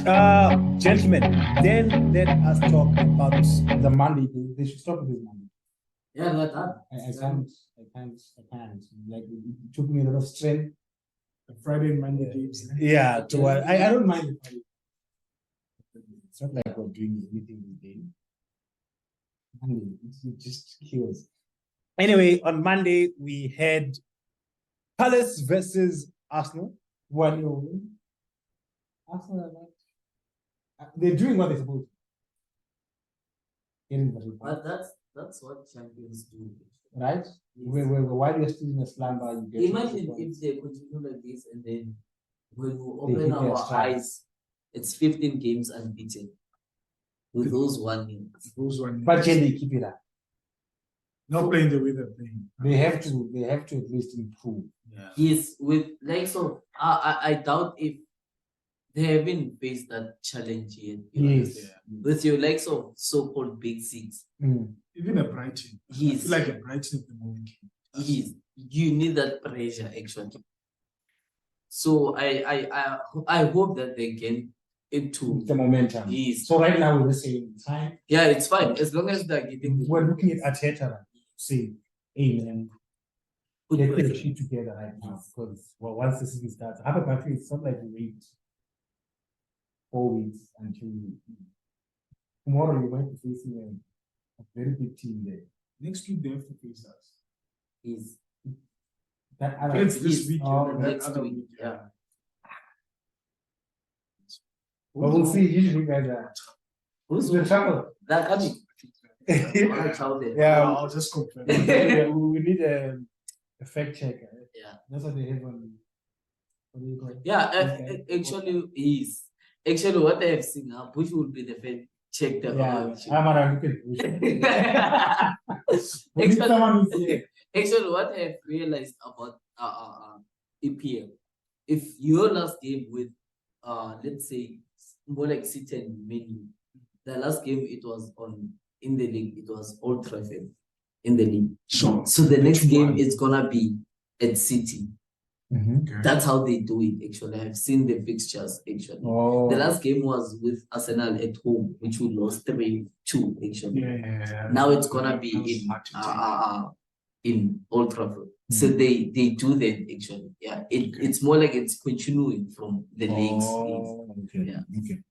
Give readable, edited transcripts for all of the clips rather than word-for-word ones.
gentlemen, then let us talk about the Monday. They should stop with this Monday. Yeah, not that. I can't. Like, it took me a lot of strength. The Friday and Monday games. Yeah, I don't mind the Friday. It's not like we're doing anything this day. Monday, it just kills. Anyway, on Monday, we had Palace versus Arsenal. 1-0 win. Arsenal, they're doing what they're supposed to. But that's what champions do. Right? While you're still in a slumber, you get. Imagine if they continue like this and then when we open our eyes, it's 15 games unbeaten. With those 1-0. But can they keep it up? Not playing the way they're playing. They have to at least improve. Yeah. Yes, with like so I doubt if they haven't faced that challenge yet. Yes. With your likes of so-called big six. Even a Brighton. Yes. I feel like a Brighton at the moment. Yes. You need that pressure actually. So I hope that they get into the momentum. Yes. So right now we're the same time. Yeah, it's fine. As long as they're getting we're looking at Arteta, say, hey man, get the sheet together right now. Because once the season starts, I have a country, it's not like you wait 4 weeks until tomorrow you might be facing a very big team there. Next week they have to face us. Yes. That it's this week. Next week. Yeah. But we'll see. Usually, guys are. Who's the trouble? That coming. Yeah, I'll just confirm. We need a fact checker. Yeah. That's what they have on. What do you call it? Yeah, actually, is. Actually, what I have seen, Bush will be the fact checker. Yeah, I'm around. Actually, what I have realized about EPL, if your last game with let's say more like City and Menu, the last game it was in the league, it was Old Trafford in the league. Sure. So the next game is gonna be at City. Okay. That's how they do it. Actually, I've seen the fixtures. Actually, the last game was with Arsenal at home, which we lost 3-2. Actually, now it's gonna be in Old Trafford. So they do that actually. Yeah, it's more like it's continuing from the leagues. Okay. Yeah. Okay.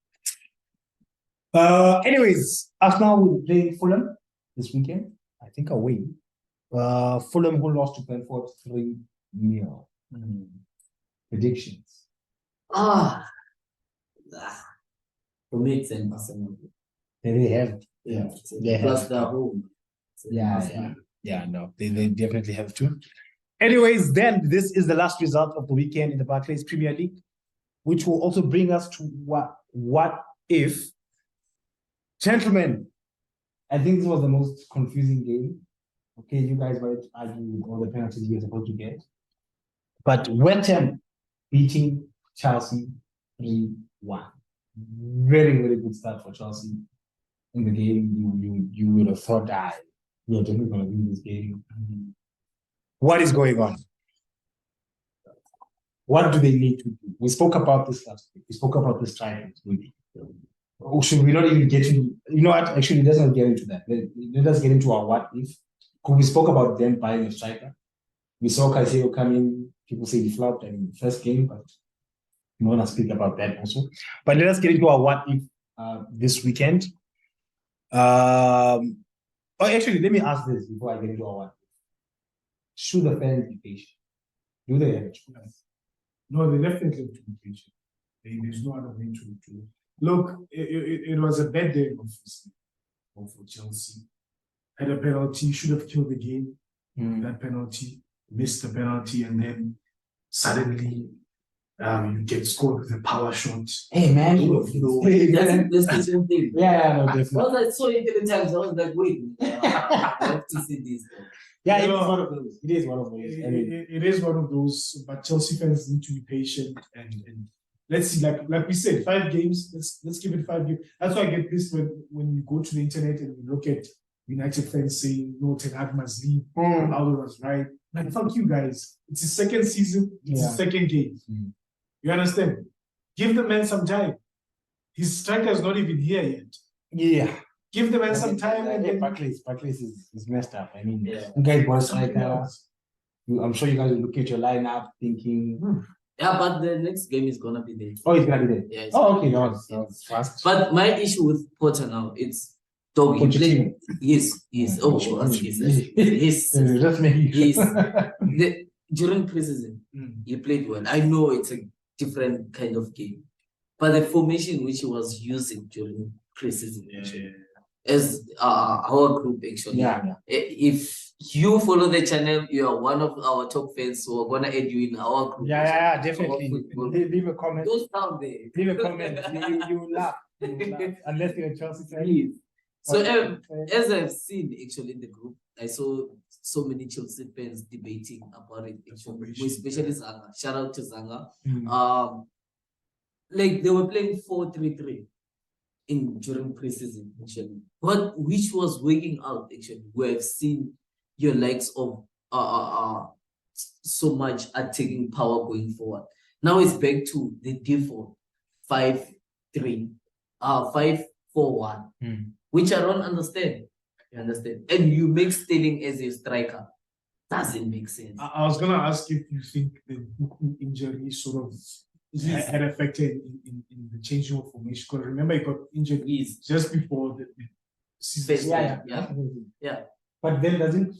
Anyways, Arsenal will play Fulham this weekend. I think away. Fulham who lost to Brentford 3-0. Predictions. For me, it's an Arsenal. They have. Yeah. They plus have. the home. Yeah, no, they definitely have to. Anyways, then this is the last result of the weekend in the Barclays Premier League, which will also bring us to what if. Gentlemen, I think this was the most confusing game. Okay, you guys might argue with all the penalties you're supposed to get. But West Ham beating Chelsea 3-1. Very, very good start for Chelsea in the game. You would have thought we are definitely going to win this game. What is going on? What do they need to do? We spoke about this last week. We spoke about the strikers. Or should we not even get into? You know what? Actually, let's not get into that. Let us get into our what if. Because we spoke about them buying a striker. We saw Caicedo come in. People say he flopped in the first game, but we want to speak about that also. But let us get into our what if this weekend. Actually, let me ask this before I get into our what if. Should the fans be patient? Do they have a choice? No, they definitely have to be patient. There's no other way to look. It was a bad day, obviously, for Chelsea. Had a penalty, should have killed the game. That penalty, missed the penalty, and then suddenly you get scored with a power shot. Hey man, that's the same thing. Yeah, no, definitely. I was like so many times. I was like, wait, I have to see this. Yeah, it is one of those. It is one of those. It is one of those, but Chelsea fans need to be patient and let's see, like we said, 5 games. Let's give it 5 games. That's why I get pissed when you go to the internet and you look at United fans saying no, Ten Hag must leave. Aldo was right. Like, fuck you guys. It's his second season. It's his second game. You understand? Give the man some time. His striker is not even here yet. Yeah. Give the man some time and then Barclays is messed up. I mean, Yeah. you guys want a striker. I'm sure you guys will look at your lineup thinking, Yeah, but the next game is gonna be there. oh, it's gonna be there. Yeah, it's Oh, okay, gonna that be was fast. But my issue with Potter now, it's dog. He played. Yes. Oh, yes. Just making sure. Yes. During preseason, he played well. I know it's a different kind of game, but the formation which he was using during preseason, as our group actually. If you follow the channel, you are one of our top fans, so we're gonna add you in our group. Yeah, definitely. Leave a comment. Those down there. Leave a comment. You will laugh. Unless you're a Chelsea fan. So as I've seen actually in the group, I saw so many Chelsea fans debating about it. Actually, especially Zanga. Shout out to Zanga. Like they were playing 4-3-3 during preseason actually, but which was working out actually. We have seen your likes of so much attacking power going forward. Now it's back to the default 5-3, 5-4-1, which I don't understand. You understand? And you make Sterling as a striker. Doesn't make sense. I was gonna ask if you think the injury sort of had affected in the changing of formation. Because remember, he got injured just before the season. Yeah. But then doesn't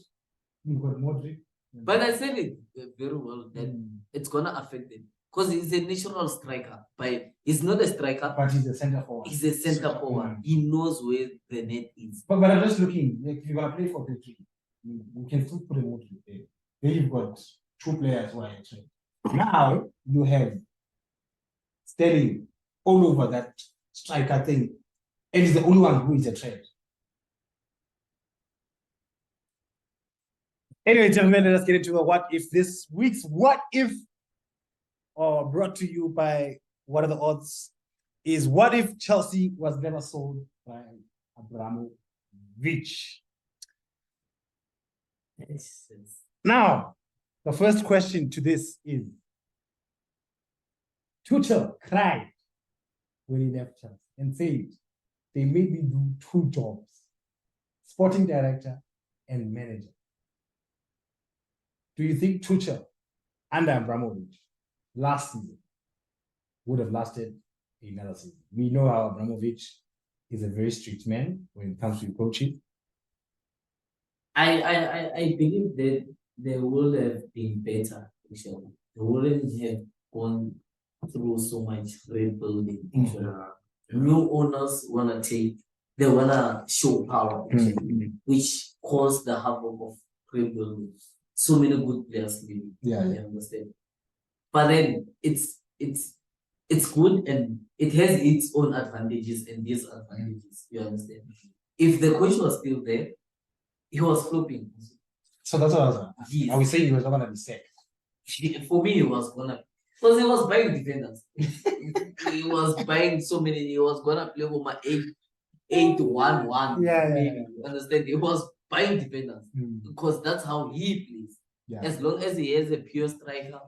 you got Modric? But I said it very well that it's gonna affect it because he's a natural striker. But he's not a striker. But he's a centre forward. He's a centre forward. He knows where the net is. But I'm just looking. Like, if you're gonna play for 3-3, you can still put a Modric there. Then you've got two players who are trained. Now you have Sterling all over that striker thing, and he's the only one who is a trend. Anyway, gentlemen, let us get into the what if this week's what if, brought to you by What Are the Odds, is what if Chelsea was never sold by Abramovich? Now, the first question to this is, Tuchel cried when he left Chelsea and said, they made me do two jobs, sporting director and manager. Do you think Tuchel under Abramovich last season would have lasted another season? We know how Abramovich is a very strict man when it comes to coaching. I believe that they would have been better, actually. They wouldn't have gone through so much rebuilding. New owners they wanna show power, which caused the havoc of rebuilding. So many good players leaving. Yeah. I understand. But then it's good and it has its own advantages and disadvantages. You understand? If the coach was still there, he was flopping. So that's what I was asking. Are we saying he was not gonna be sacked? For me, he was gonna, because he was buying defenders. He was buying so many. He was gonna play with my 8-1-1. You understand? He was buying defenders because that's how he plays. As long as he has a pure striker,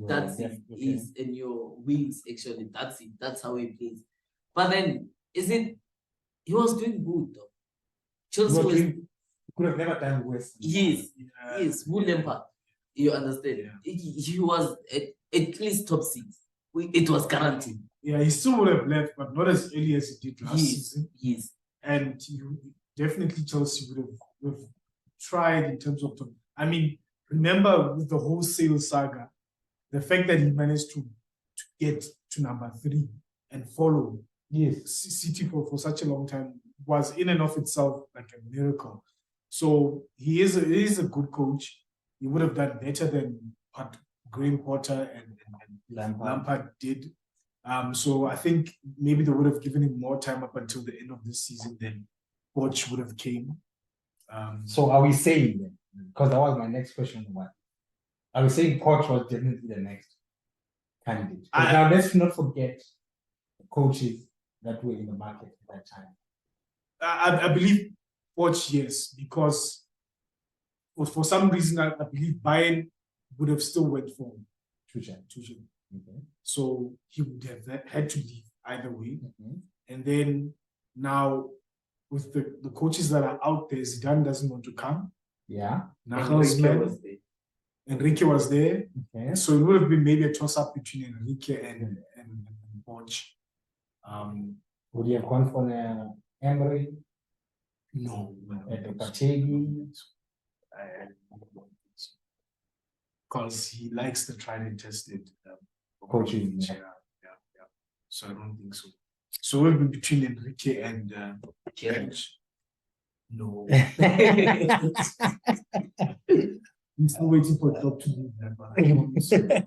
that's it. He's in your wings, actually. That's it. That's how he plays. But then, he was doing good though. Chelsea could have never done worse. Yes, Lampard. You understand? He was at least top 6. It was guaranteed. Yeah, he still would have left, but not as early as he did last season. Yes. And definitely Chelsea would have tried in terms of I mean, remember with the wholesale saga, the fact that he managed to get to number 3 and follow City for such a long time was in and of itself like a miracle. So he is a good coach. He would have done better than what Graham Potter and Lampard did. So I think maybe they would have given him more time up until the end of this season than Poch would have came. So are we saying then, because that was my next question, are we saying Poch was definitely the next candidate? Now let's not forget the coaches that were in the market at that time. I believe Poch, yes, because for some reason I believe Bayern would have still went for Tuchel. Okay. So he would have had to leave. either way. Mhm. And then now with the coaches that are out there, Zidane doesn't want to come. Yeah. Nagelsmann, Enrique was there. Okay. So it would have been maybe a toss-up between Enrique and Poch. Would you have gone for Emery? No. Pategi? Because he likes the tried and tested Coaching. Yeah. So I don't think so. So we'll be between Enrique and Kench. No. He's still waiting for Klopp to leave that.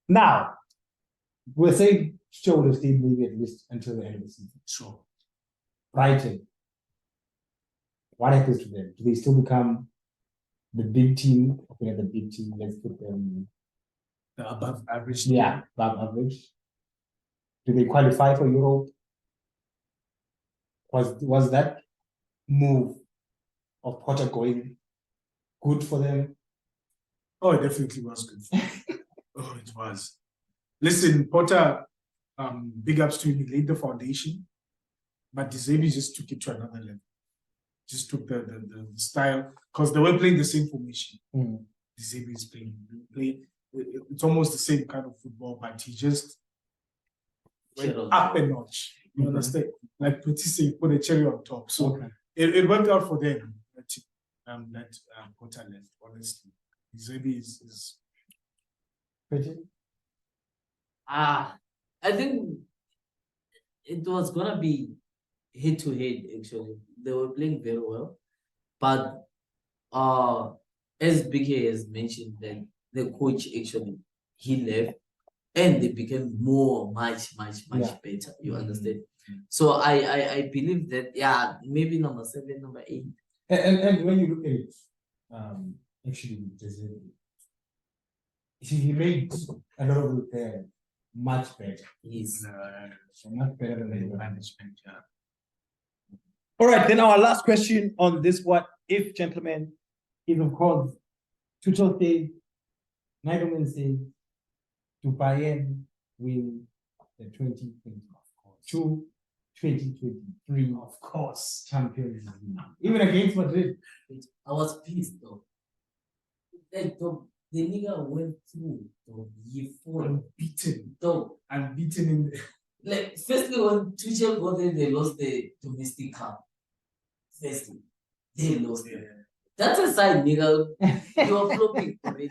Now, we're saying Tuchel will stay maybe at least until the end of the season. Sure. Brighton. What happens to them? Do they still become the big team? Okay, the big team. Let's put them. The above average. Yeah, above average. Do they qualify for Europe? Was that move of Potter going good for them? Oh, it definitely was good for them. Oh, it was. Listen, Potter, big ups to him. He laid the foundation, but De Zerbi just took it to another level. Just took the style, because they were playing the same formation. Mm. De Zerbi is playing. It's almost the same kind of football, but he just went up a notch. You understand? Like Petit say, put a cherry on top. So it worked out for them. That Potter left, honestly. De Zerbi is I think it was gonna be head to head. Actually, they were playing very well, but as BK has mentioned, that the coach actually he left, and they became much better. You understand? So I believe that maybe number 7, number 8. And when you look at it, actually, he made a lot of repair much better. Yes. Much better than the management. Yeah. All right, then our last question on this what if, gentlemen, is of course Tuchel says, Nagelsmann says, to Bayern win the 2022-2023 of course Champions League. Even against Madrid. I was pissed though. Like the nigga went through he fought unbeaten. Though Unbeaten in the like firstly when Tuchel got there, they lost the domestic cup. Firstly, they lost it. That's a sign, nigga. You are flopping already.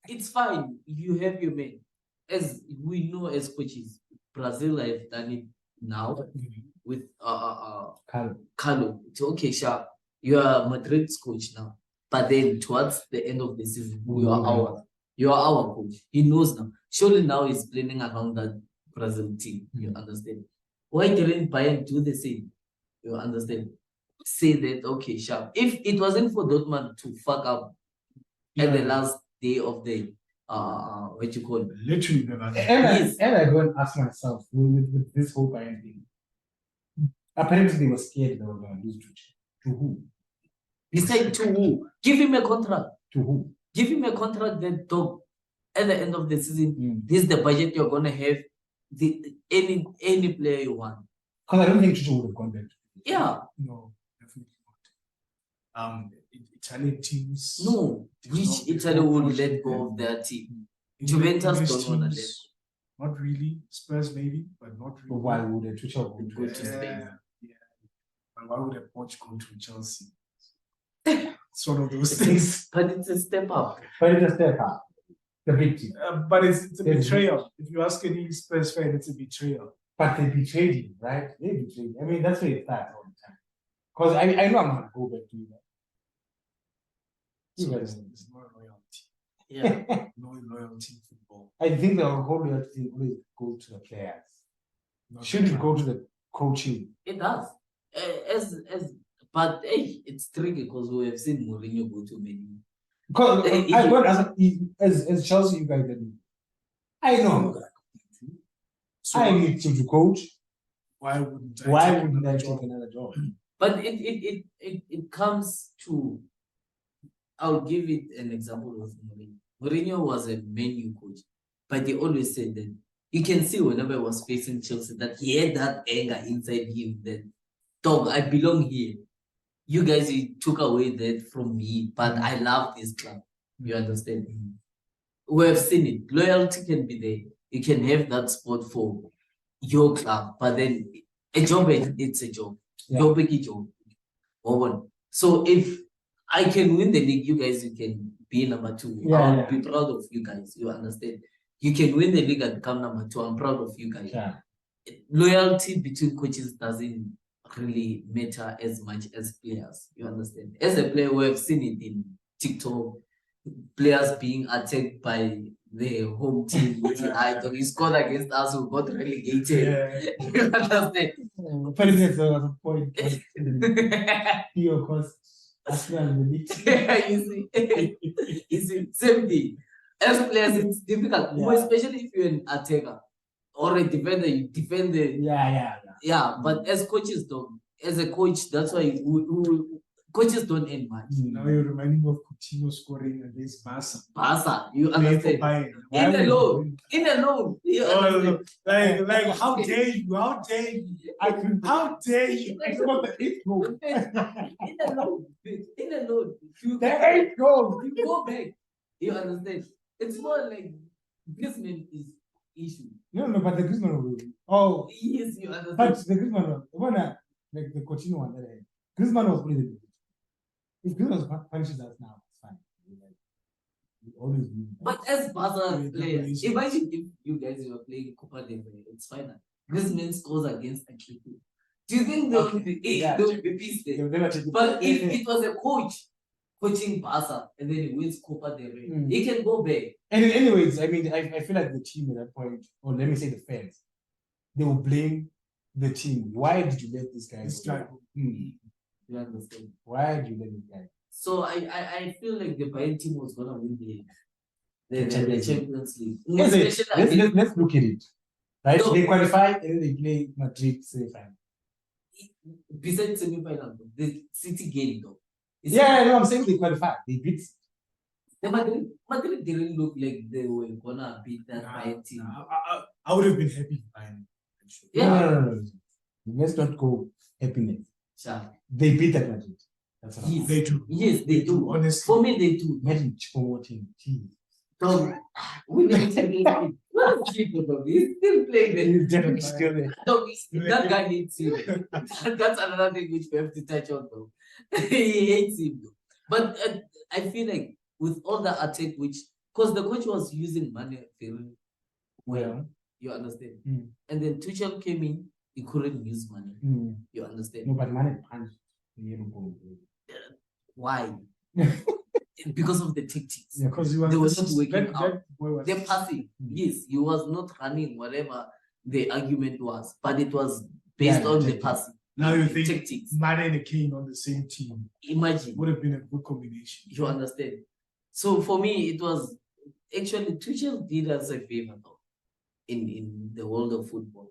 It's fine. You have your men. As we know as coaches, Brazil have done it now with Carlo. It's okay, sure. You are Madrid's coach now. But then towards the end of the season, you are our coach. He knows now. Surely now he's planning around that Brazil team. You understand? Why didn't Bayern do the same? You understand? Say that, okay, sharp. If it wasn't for Dortmund to fuck up at the last day of the what you call it? Literally the last day. And I go and ask myself with this whole Bayern thing. Apparently they were scared they were going to lose to who? He said to who? Give him a contract. To who? Give him a contract that dog at the end of the season. This is the budget you're gonna have. Any player you want. Because I don't think Tuchel would have gone there. Yeah. No, definitely not. Italian teams. No, which Italy would let go of their team. Juventus don't want to let. Not really. Spurs maybe, but not really. But why would a Tuchel go to Spain? Yeah. But why would a Poch go to Chelsea? It's one of those things. But it's a step up. The big team. But it's a betrayal. If you ask any Spurs fan, it's a betrayal. But they betrayed him, right? They betrayed him. I mean, that's where it starts all the time. Because I know I'm not going to go back to that. So it's not loyalty. Yeah. No loyalty in football. I think the whole loyalty always goes to the players. Shouldn't go to the coaching. It does. But hey, it's tricky because we have seen Mourinho go to many. Because I got as Chelsea, you guys did. I know. So I need to coach. Why wouldn't I take another job? But it comes to. I'll give it an example of Mourinho. Mourinho was a menu coach, but they always said that you can see whenever he was facing Chelsea that he had that anger inside him that, dog, I belong here. You guys, you took away that from me, but I love this club. You understand? We have seen it. Loyalty can be there. You can have that spot for your club, but then a job, it's a job. Job, a job. So if I can win the league, you guys, you can be number 2. I'll be proud of you guys. You understand? You can win the league and become number 2. I'm proud of you guys. Yeah. Loyalty between coaches doesn't really matter as much as players. You understand? As a player, we have seen it in TikTok, players being attacked by the home team, which he scored against us, who got relegated. You understand? 20 minutes there was a point. He, of course, you see, same thing. As players, it's difficult, especially if you're an attacker or a defender. You defend the but as coaches, though, as a coach, that's why coaches don't earn much. Now you're reminding me of Coutinho scoring against Barca. You understand? In a loan. Like how dare you? How dare you? How dare you? Export the 8th goal. In a loan. The 8th goal. You go back. You understand? It's not like Griezmann is issue. No, but the Griezmann will. Oh, yes, you understand. But the Griezmann one, like the Coutinho one, Griezmann was really. If Griezmann punishes us now, it's fine. We always win. But as Barca players, imagine if you guys were playing Copa del Rey, it's final. Griezmann scores against Atletico. Do you think they'll be pissed? But if it was a coach coaching Barca and then he wins Copa del Rey, he can go back. And anyways, I mean, I feel like the team at that point, or let me say the fans, they will blame the team. Why did you let this guy go? You understand? Why did you let this guy? So I feel like the Bayern team was gonna win the Champions League. Let's look at it. Right? No. They qualify and then they play Madrid semi-final. Besides semi-final, the City game though. I'm saying they qualify. They beat. The Madrid didn't look like they were gonna beat that Bayern team. I would have been happy Bayern. No. Let's not go happiness. Sure. They beat that Madrid. That's what yes. They do. Yes, they do. Honestly. For me, they do. Imagine promoting team. So, we never Champions League. He's still playing there. He's definitely still there. No, that guy hates him. That's another thing which we have to touch on, though. He hates him, though. But I feel like with all the attack, because the coach was using money very well, you understand? And then Tuchel came in, he couldn't use money. You understand? No, but money punched. Why? Because of the tactics. Yeah, because they were not working out. They're passing. Yes, he was not running whatever the argument was, but it was based on the passing. Now you think tactics. Mane and Kane on the same team. Imagine. Would have been a good combination. You understand? So for me, it was actually Tuchel did us a favor though in the world of football.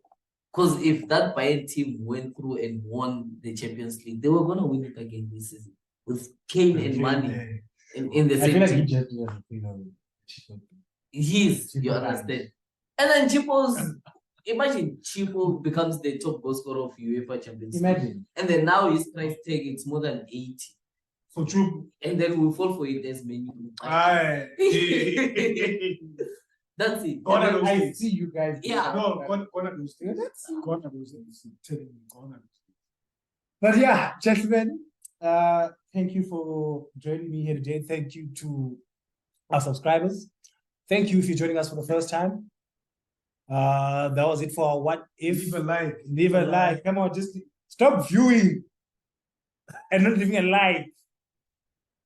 Because if that Bayern team went through and won the Champions League, they were gonna win it again this season with Kane and Mane in the same team. Yes, you understand. And then imagine Chipo becomes the top goal scorer of UEFA Champions League. Imagine. And then now his price tag is more than 80. For true. And then we fall for it as many. That's it. I see you guys. Yeah. No, one of those things. One of those things. Telling me, But yeah, gentlemen, thank you for joining me here today. Thank you to our subscribers. Thank you if you're joining us for the first time. That was it for What If. Leave a like. Leave a like. Come on, just stop viewing and not leaving a like.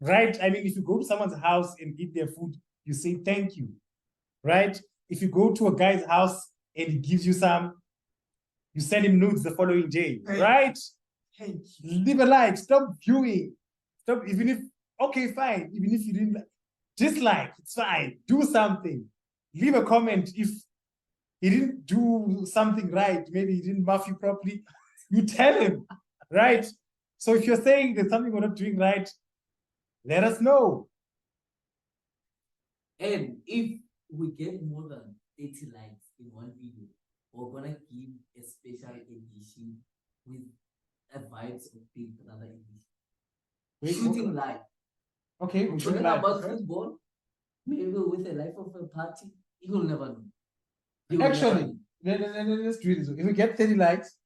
Right? I mean, if you go to someone's house and eat their food, you say thank you. Right? If you go to a guy's house and he gives you some, you send him nudes the following day. Right? Thank you. Leave a like. Stop viewing. Stop. Even if, okay, fine. Even if you didn't dislike, it's fine. Do something. Leave a comment if he didn't do something right. Maybe he didn't buff you properly. You tell him. Right? So if you're saying there's something we're not doing right, let us know. And if we get more than 80 likes, in one video. We're gonna give a special edition with a vibes of Big Brother edition. Shooting live. Okay, we're Talking shooting live. about football, maybe with a life of a party, you will never know. You will never Actually, know. let's do it this way. If we get 30 likes,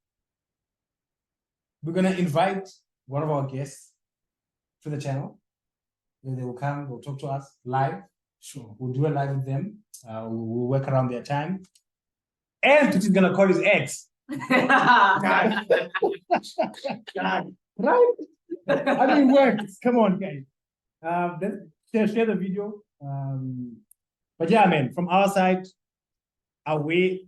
we're gonna invite one of our guests to the channel. Then they will come, they'll talk to us live. Sure. We'll do a live with them. We'll work around their time. And Tutu's gonna call his ex. God. God. Right? I mean, works. Come on, guys. Let's share the video. But yeah, man, from our side, away.